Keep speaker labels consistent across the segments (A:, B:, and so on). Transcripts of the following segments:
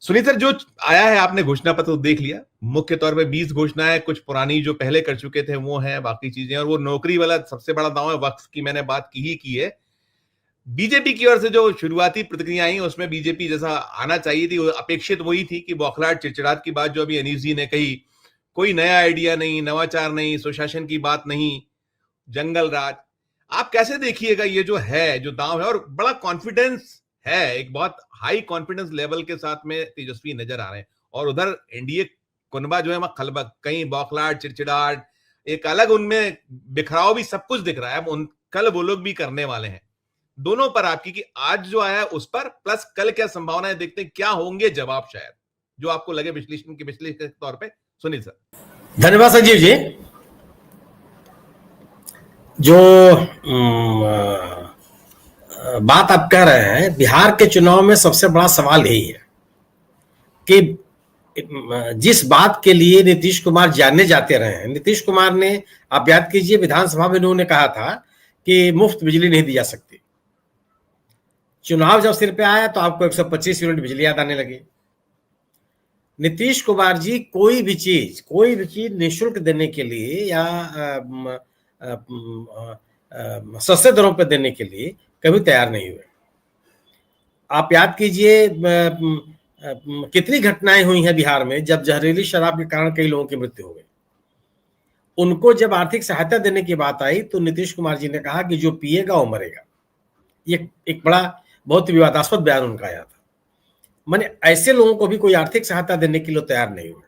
A: Sunil sir, जो आया है आपने घोषणा पत्र तो देख लिया। मुख्य तौर पे 20 घोषणाएं, कुछ पुरानी जो पहले कर चुके थे वो हैं, बाकी चीजें, और वो नौकरी वाला सबसे बड़ा दांव है, वक्फ की मैंने बात की है। बीजेपी की ओर से जो शुरुआती प्रतिक्रिया आई उसमें बीजेपी जैसा आना चाहिए थी, अपेक्षित वही थी कि बौखलाहट चिड़चिड़ाहट की बात जो अभी अनीस जी ने कही, कोई नया आइडिया नहीं, नवाचार नहीं, सुशासन की बात नहीं, जंगल राज। आप कैसे देखिएगा ये जो है, जो दांव है, और बड़ा कॉन्फिडेंस है, एक बहुत हाई कॉन्फिडेंस लेवल के साथ में तेजस्वी नजर आ रहे हैं, और उधर एनडीए कुनबा जो है वहां खलबक, कहीं बौखलाहट चिड़चिड़ाहट, एक अलग उनमें बिखराव भी सब कुछ दिख रहा है। उन कल वो लोग भी करने वाले हैं। दोनों पर आपकी कि आज जो आया है उस पर, प्लस कल क्या संभावनाएं देखते हैं, क्या होंगे जवाब, शायद जो आपको लगे विश्लेषण के तौर पे। सुनील सर।
B: धन्यवाद संजीव जी। जो बात आप कह रहे हैं, बिहार के चुनाव में सबसे बड़ा सवाल यही है कि जिस बात के लिए नीतीश कुमार जानने जाते रहे हैं, नीतीश कुमार ने, आप याद कीजिए, विधानसभा में उन्होंने कहा था कि मुफ्त बिजली नहीं दी जा सकती। चुनाव जब सिर पे आया तो आपको 125 यूनिट बिजली याद आने लगी। नीतीश कुमार जी कोई भी चीज निःशुल्क देने के लिए या सस्ते दरों पर देने के लिए कभी तैयार नहीं हुए। आप याद कीजिए कितनी घटनाएं हुई हैं बिहार में जब जहरीली शराब के कारण कई लोगों की मृत्यु हो गई। उनको जब आर्थिक सहायता देने की बात आई तो नीतीश कुमार जी ने कहा कि जो पिएगा वो मरेगा। ये एक बड़ा बहुत विवादास्पद बयान उनका आया था। माने ऐसे लोगों को भी कोई आर्थिक सहायता देने के लिए तैयार नहीं हुआ।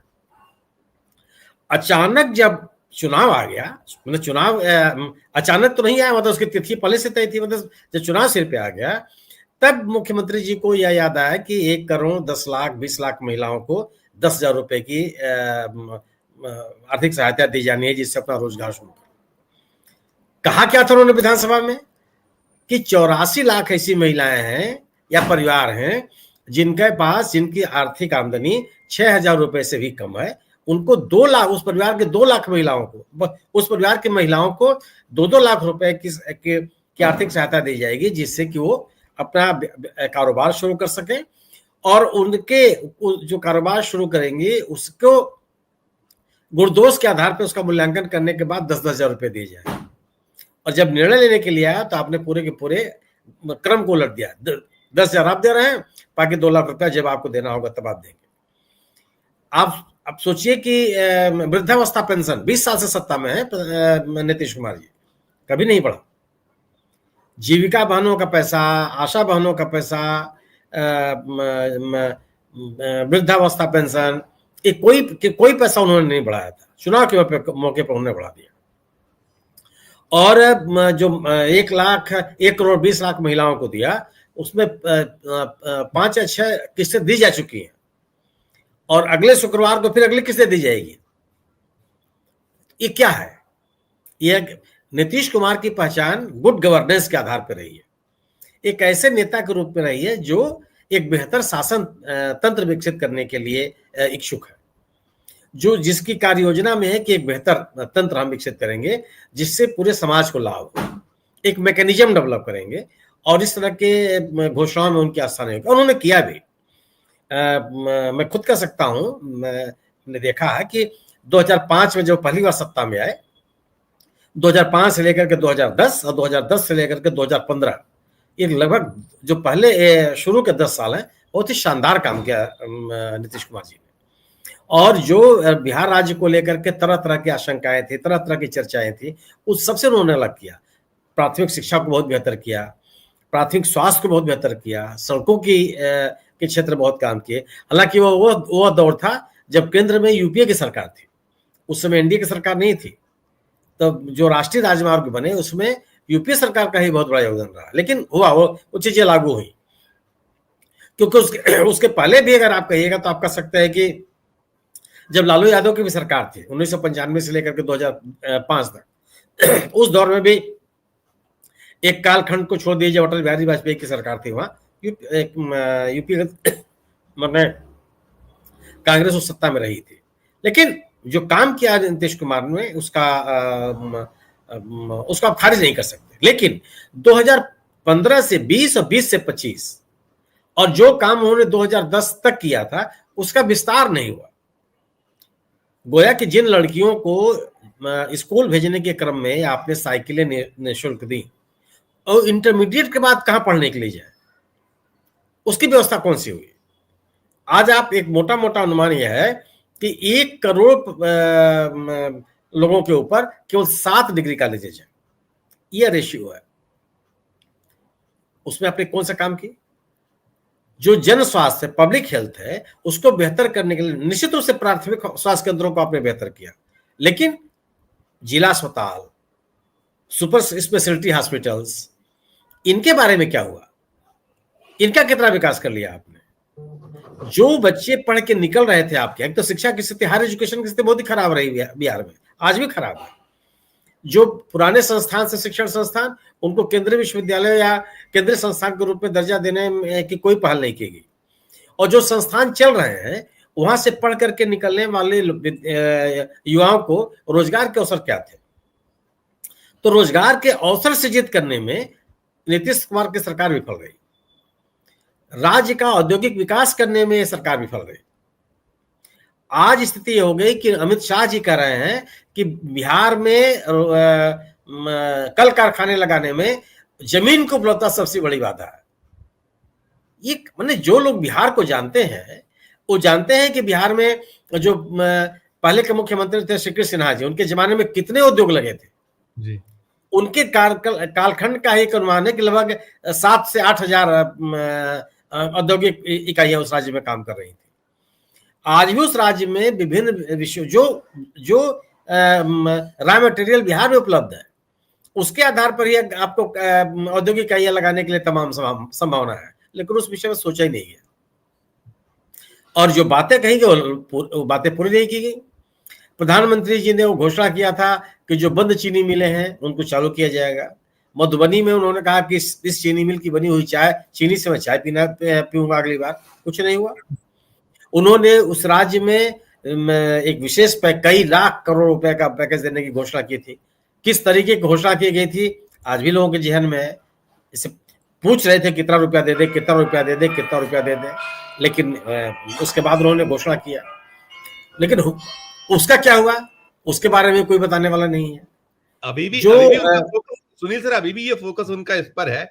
B: अचानक जब चुनाव आ गया, मतलब चुनाव अचानक तो नहीं आया, मतलब उसकी तिथि पहले से तय थी, मतलब जब चुनाव सिर पे आ गया तब मुख्यमंत्री जी को यह याद आया कि 1 करोड़ 10 लाख 20 लाख महिलाओं को 10,000 रुपए की आर्थिक सहायता दी जानी है, जिससे अपना रोजगार शुरू कर। कहा क्या था उन्होंने विधानसभा में कि 84 लाख ऐसी महिलाएं हैं या परिवार हैं जिनकी आर्थिक आमदनी 6,000 रुपए से भी कम है। उनको 2 लाख, उस परिवार के 2 लाख महिलाओं को, उस परिवार की महिलाओं को 2-2 लाख रुपए की आर्थिक सहायता दी जाएगी, जिससे कि वो अपना कारोबार शुरू कर सके, और उनके जो कारोबार शुरू करेंगे उसको गुणदोष के आधार पर उसका मूल्यांकन करने के बाद 10-10 हजार रुपए दिए जाए। और जब निर्णय लेने के लिए आया तो आपने पूरे के पूरे क्रम को उलट दिया। 10,000 आप दे रहे हैं, बाकी 2 लाख रुपया जब आपको देना होगा तब आप देंगे। आप सोचिए कि वृद्धावस्था पेंशन 20 साल से सत्ता में है नीतीश कुमार जी, कभी नहीं बढ़ा। जीविका बहनों का पैसा, आशा बहनों का पैसा, वृद्धावस्था पेंशन, कोई पैसा उन्होंने नहीं बढ़ाया था। चुनाव के मौके पर उन्होंने बढ़ा दिया। और जो 1 करोड़ 20 लाख महिलाओं को दिया, उसमें 5 या 6 किस्तें दी जा चुकी हैं, और अगले शुक्रवार को फिर अगली किस्तें दी जाएगी। ये क्या है? ये नीतीश कुमार की पहचान गुड गवर्नेंस के आधार पर रही है, एक ऐसे नेता के रूप में रही है जो एक बेहतर शासन तंत्र विकसित करने के लिए इच्छुक है, जिसकी कार्य योजना में है कि एक बेहतर तंत्र हम विकसित करेंगे जिससे पूरे समाज को लाभ हो, एक मैकेनिज्म डेवलप करेंगे, और इस तरह के घोषणाओं में उनकी आस्था नहीं होगी। उन्होंने किया भी। मैं खुद कह सकता हूं, मैंने देखा है कि 2005 में जब पहली बार सत्ता में आए, 2005 से लेकर के 2010 और 2010 से लेकर के 2015, ये लगभग जो पहले शुरू के 10 साल हैं, बहुत ही शानदार काम किया नीतीश कुमार जी ने। और जो बिहार राज्य को लेकर के तरह तरह की आशंकाएं थी, तरह तरह की चर्चाएं थी, उस सबसे उन्होंने अलग किया। प्राथमिक शिक्षा को बहुत बेहतर किया, प्राथमिक स्वास्थ्य को बहुत बेहतर किया, सड़कों के क्षेत्र बहुत काम किए। हालांकि वो दौर था जब केंद्र में यूपीए की सरकार थी, उस समय एनडीए की सरकार नहीं थी। तब जो राष्ट्रीय राजमार्ग बने उसमें यूपीए सरकार का ही बहुत बड़ा योगदान रहा, लेकिन हुआ वो चीजें लागू हुई। क्योंकि उसके पहले भी अगर आप कहिएगा तो आप कह सकते हैं कि जब लालू यादव की भी सरकार थी 1995 से लेकर के 2005 तक, उस दौर में भी एक कालखंड को छोड़ दीजिए, अटल बिहारी वाजपेयी की सरकार थी, वहां यूपी मतलब कांग्रेस उस सत्ता में रही थी। लेकिन जो काम किया नीतीश कुमार ने उसका आप खारिज नहीं कर सकते। लेकिन 2015 से 20 और 20 से 25 और जो काम उन्होंने 2010 तक किया था उसका विस्तार नहीं हुआ। गोया कि जिन लड़कियों को स्कूल भेजने के क्रम में आपने साइकिलें निःशुल्क दी, और इंटरमीडिएट के बाद कहां पढ़ने के लिए जाए, उसकी व्यवस्था कौन सी हुई? आज आप एक मोटा मोटा अनुमान यह है कि 1 करोड़ लोगों के ऊपर केवल 7 डिग्री कॉलेजेस हैं। यह रेशियो है। उसमें आपने कौन सा काम किया? जो जन स्वास्थ्य पब्लिक हेल्थ है उसको बेहतर करने के लिए निश्चित रूप से प्राथमिक स्वास्थ्य केंद्रों को आपने बेहतर किया, लेकिन जिला अस्पताल, सुपर स्पेशलिटी हॉस्पिटल्स, इनके बारे में क्या हुआ? इनका कितना विकास कर लिया आपने? जो बच्चे पढ़ के निकल रहे थे आपके, एक तो शिक्षा की स्थिति, हायर एजुकेशन की स्थिति बहुत ही खराब रही बिहार में, आज भी खराब है। जो पुराने संस्थान से शिक्षण संस्थान, उनको केंद्रीय विश्वविद्यालय या केंद्रीय संस्थान के रूप में दर्जा देने की कोई पहल नहीं की गई। और जो संस्थान चल रहे हैं वहां से पढ़ करके निकलने वाले युवाओं को रोजगार के अवसर क्या थे? तो रोजगार के अवसर सृजित करने में नीतीश कुमार की सरकार विफल रही। राज्य का औद्योगिक विकास करने में सरकार विफल रही। आज स्थिति हो गई कि अमित शाह जी कह रहे हैं कि बिहार में कल कारखाने लगाने में जमीन को उपलब्धता सबसे बड़ी बाधा है। ये माने जो लोग बिहार को जानते हैं वो जानते हैं कि बिहार में जो पहले के मुख्यमंत्री थे श्री कृष्ण सिन्हा जी, उनके जमाने में कितने उद्योग लगे थे
A: जी।
B: उनके कालखंड का एक अनुमान है कि लगभग 7 से 8 हजार औद्योगिक इकाइयां उस राज्य में काम कर रही थी। आज भी उस राज्य में विभिन्न विषयों जो रॉ मटेरियल बिहार में उपलब्ध है उसके आधार पर ही आपको औद्योगिक इकाइयां लगाने के लिए तमाम संभावना है, लेकिन उस विषय में सोचा ही नहीं गया। और जो बातें कही गई वो बातें पूरी नहीं की गई। प्रधानमंत्री जी ने वो घोषणा किया था कि जो बंद चीनी मिलें हैं उनको चालू किया जाएगा। मधुबनी में उन्होंने कहा कि इस चीनी मिल की बनी हुई चाय, चीनी से मैं चाय पीऊंगा अगली बार। कुछ नहीं हुआ। उन्होंने उस राज्य में एक विशेष कई लाख करोड़ रुपए का पैकेज देने की घोषणा की थी। किस तरीके की घोषणा की गई थी आज भी लोगों के जहन में है। इसे पूछ रहे थे कितना रुपया दे दे, कितना रुपया दे दे, कितना रुपया दे दे, लेकिन उसके बाद उन्होंने घोषणा किया, लेकिन उसका क्या हुआ उसके बारे में कोई बताने वाला नहीं है।
A: अभी भी सुनील सर, अभी भी ये फोकस उनका इस पर है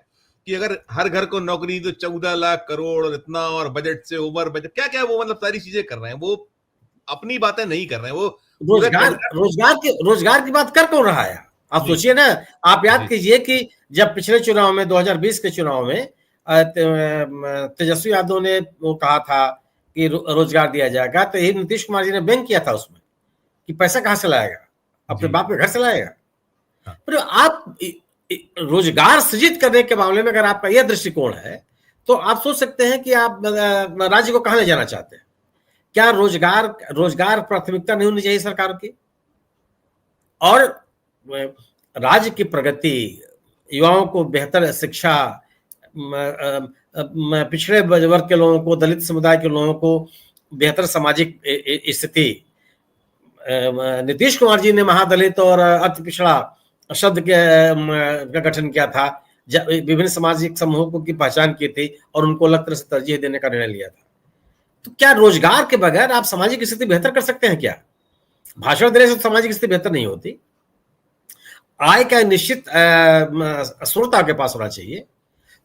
A: कि अगर हर घर को नौकरी तो 14 लाख करोड़ और इतना, और बजट से ओवर बजट क्या क्या वो मतलब सारी चीजें कर रहे हैं। वो अपनी बातें नहीं कर रहे हैं। वो
B: रोजगार की बात कर कौन रहा है? आप सोचिए ना। आप याद कीजिए कि जब पिछले चुनाव में 2020 के चुनाव में तेजस्वी यादव ने वो कहा था कि रोजगार दिया जाएगा, तो यही नीतीश कुमार जी ने बैंक किया था उसमें कि पैसा कहां से लाएगा, अपने बाप के घर से लाएगा। पर आप रोजगार सृजित करने के मामले में अगर आपका यह दृष्टिकोण है तो आप सोच सकते हैं कि आप राज्य को कहां ले जाना चाहते हैं। क्या रोजगार प्राथमिकता नहीं होनी चाहिए सरकार की? और राज्य की प्रगति, युवाओं को बेहतर शिक्षा, पिछड़े वर्ग के लोगों को, दलित समुदाय के लोगों को बेहतर सामाजिक स्थिति। नीतीश कुमार जी ने महादलित और अति पिछड़ा शब्द का गठन किया था, विभिन्न सामाजिक समूहों की पहचान की थी और उनको अलग तरह से तरजीह देने का निर्णय लिया था। तो क्या रोजगार के बगैर आप सामाजिक स्थिति बेहतर कर सकते हैं? क्या भाषण देने से सामाजिक स्थिति बेहतर नहीं होती? आय का निश्चित स्रोत आपके पास होना चाहिए।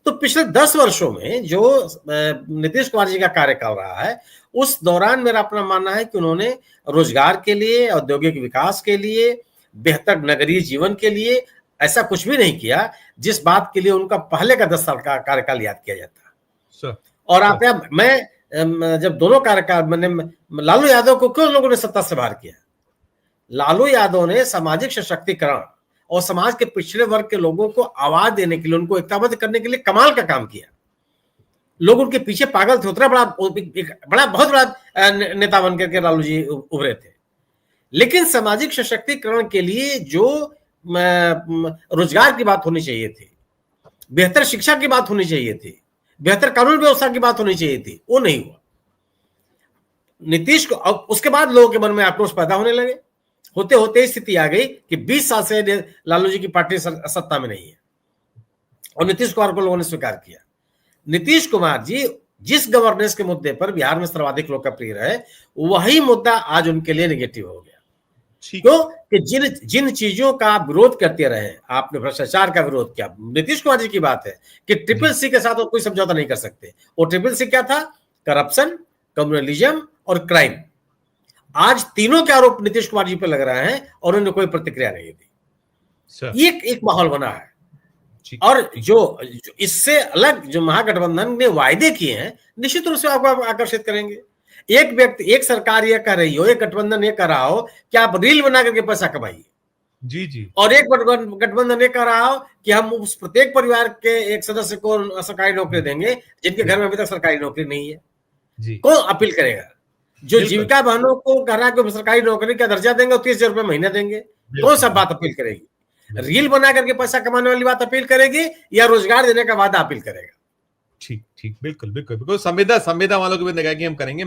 B: तो पिछले 10 वर्षों में जो नीतीश कुमार जी का कार्यकाल रहा है उस दौरान मेरा अपना मानना है कि उन्होंने रोजगार के लिए, औद्योगिक विकास के लिए, बेहतर नगरीय जीवन के लिए ऐसा कुछ भी नहीं किया जिस बात के लिए उनका पहले का 10 साल का कार्यकाल याद किया जाता। और आप मैं जब दोनों कार्यकाल मैंने लालू यादव को क्यों लोगों ने सत्ता से बाहर किया? लालू यादव ने सामाजिक सशक्तिकरण और समाज के पिछड़े वर्ग के लोगों को आवाज देने के लिए, उनको एकताबद्ध करने के लिए कमाल का काम किया। लोग उनके पीछे पागल थे। उतना बहुत बड़ा नेता बन करके लालू जी उभरे थे। लेकिन सामाजिक सशक्तिकरण के लिए जो रोजगार की बात होनी चाहिए थी, बेहतर शिक्षा की बात होनी चाहिए थी, बेहतर कानून व्यवस्था की बात होनी चाहिए थी, वो नहीं हुआ। नीतीश को उसके बाद लोगों के मन में आक्रोश पैदा होने लगे। होते होते स्थिति आ गई कि 20 साल से लालू जी की पार्टी सत्ता में नहीं है और नीतीश कुमार को लोगों ने स्वीकार किया। नीतीश कुमार जी जिस गवर्नेंस के मुद्दे पर बिहार में सर्वाधिक लोकप्रिय रहे, वही मुद्दा आज उनके लिए नेगेटिव हो गया। क्यों कि जिन चीजों का विरोध करते रहे, आपने भ्रष्टाचार का विरोध किया। नीतीश कुमार जी की बात है कि ट्रिपल सी के साथ वो कोई समझौता नहीं कर सकते। वो ट्रिपल सी क्या था? करप्शन, कम्युनलिज्म और क्राइम। आज तीनों के आरोप नीतीश कुमार जी पे लग रहे हैं और उन्होंने कोई प्रतिक्रिया नहीं दी। एक माहौल बना है। और जो इससे अलग जो महागठबंधन ने वायदे किए हैं, निश्चित रूप से आपको आकर्षित करेंगे। एक व्यक्ति, एक सरकार ये कह रही हो, एक गठबंधन ये कह रहा हो कि आप रील बना करके पैसा कमाइए,
A: जी जी, और
B: एक गठबंधन ये कह रहा हो कि हम उस प्रत्येक परिवार के एक सदस्य को सरकारी नौकरी देंगे जिनके घर में अभी तक सरकारी नौकरी नहीं है। जी, कौन अपील करेगा? जो जीविका बहनों को कह रहा है कि सरकारी नौकरी का दर्जा देंगे और 30,000 रुपये महीने देंगे, कौन सा बात अपील करेगी? रील बना करके पैसा कमाने वाली बात अपील करेगी या रोजगार देने का वादा अपील करेगा?
A: ठीक ठीक, बिल्कुल बिल्कुल बिल्कुल, संविदा वालों की भी निगाह हम करेंगे।